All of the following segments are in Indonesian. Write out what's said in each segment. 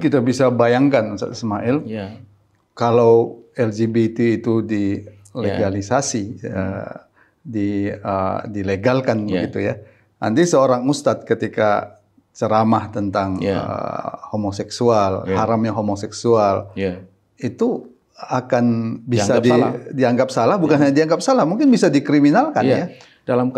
Kita bisa bayangkan, Ustaz Ismail, kalau LGBT itu dilegalisasi, dilegalkan begitu ya. Nanti seorang ustadz ketika ceramah tentang homoseksual, haramnya homoseksual, itu akan bisa dianggap salah, bukan hanya dianggap salah, mungkin bisa dikriminalkan ya. Dalam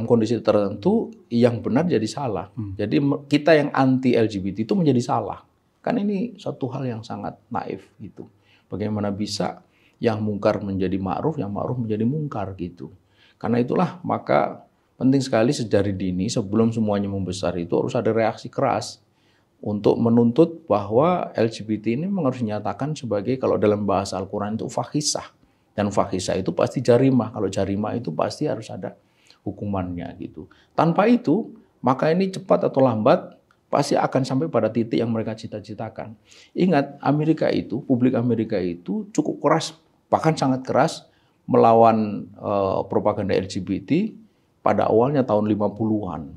kondisi tertentu yang benar jadi salah. Jadi kita yang anti LGBT itu menjadi salah. Kan ini suatu hal yang sangat naif gitu. Bagaimana bisa yang mungkar menjadi ma'ruf, yang ma'ruf menjadi mungkar gitu. Karena itulah maka penting sekali sejak dini sebelum semuanya membesar itu harus ada reaksi keras untuk menuntut bahwa LGBT ini memang harus dinyatakan sebagai, kalau dalam bahasa Al-Quran itu fahisah. Dan fahisah itu pasti jarimah. Kalau jarimah itu pasti harus ada hukumannya gitu. Tanpa itu, maka ini cepat atau lambat pasti akan sampai pada titik yang mereka cita-citakan. Ingat, publik Amerika itu cukup keras, bahkan sangat keras melawan propaganda LGBT pada awalnya tahun 50-an.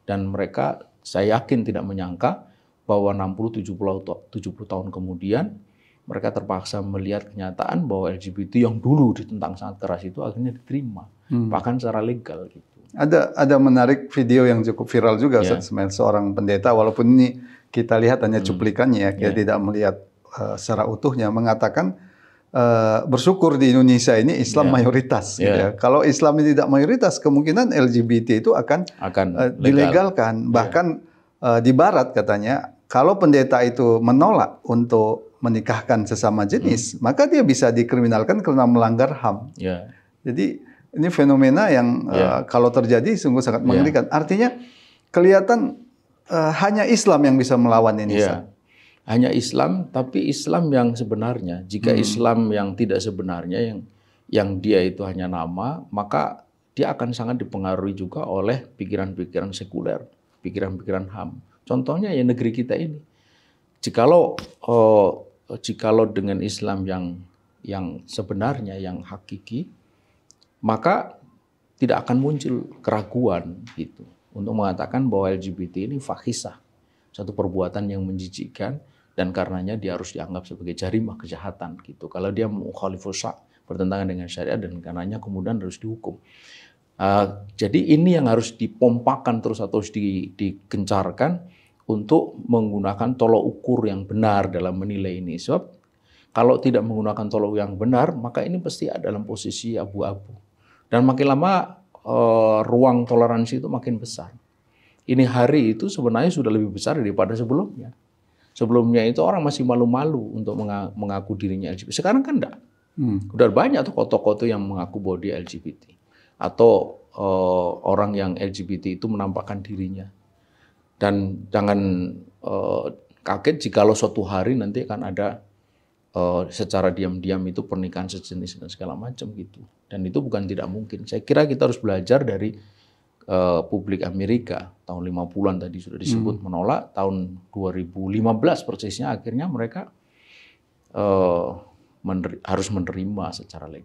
Dan mereka, saya yakin tidak menyangka bahwa 60-70 tahun kemudian mereka terpaksa melihat kenyataan bahwa LGBT yang dulu ditentang sangat keras itu akhirnya diterima, bahkan secara legal gitu. Ada menarik video yang cukup viral juga, Ustaz Ismail, seorang pendeta, walaupun ini kita lihat hanya cuplikannya ya, kita tidak melihat secara utuhnya, mengatakan bersyukur di Indonesia ini Islam mayoritas. Gitu ya. Kalau Islam ini tidak mayoritas, kemungkinan LGBT itu akan dilegalkan. Bahkan di Barat katanya, kalau pendeta itu menolak untuk menikahkan sesama jenis, maka dia bisa dikriminalkan karena melanggar HAM. Jadi ini fenomena yang kalau terjadi sungguh sangat mengerikan. Artinya kelihatan hanya Islam yang bisa melawan ini. Hanya Islam, tapi Islam yang sebenarnya. Jika Islam yang tidak sebenarnya, yang dia itu hanya nama, maka dia akan sangat dipengaruhi juga oleh pikiran-pikiran sekuler, pikiran-pikiran HAM. Contohnya ya negeri kita ini. Jikalau dengan Islam yang sebenarnya, yang hakiki, maka tidak akan muncul keraguan gitu untuk mengatakan bahwa LGBT ini fahisah, satu perbuatan yang menjijikkan, dan karenanya dia harus dianggap sebagai jarimah kejahatan gitu. Kalau dia mukhalifus syar', bertentangan dengan syariat, dan karenanya kemudian harus dihukum. Jadi ini yang harus dipompakan terus atau harus digencarkan untuk menggunakan tolok ukur yang benar dalam menilai ini. Sebab kalau tidak menggunakan tolok yang benar, maka ini pasti ada dalam posisi abu-abu. Dan makin lama ruang toleransi itu makin besar. Ini hari itu sebenarnya sudah lebih besar daripada sebelumnya. Sebelumnya itu orang masih malu-malu untuk mengaku dirinya LGBT. Sekarang kan enggak. Udah banyak tokoh-tokoh yang mengaku bahwa dia LGBT. Atau orang yang LGBT itu menampakkan dirinya. Dan jangan kaget jikalau suatu hari nanti akan ada secara diam-diam itu pernikahan sejenis dan segala macam gitu. Dan itu bukan tidak mungkin. Saya kira kita harus belajar dari publik Amerika. Tahun 50-an tadi sudah disebut menolak. Tahun 2015 persisnya akhirnya mereka harus menerima secara legal.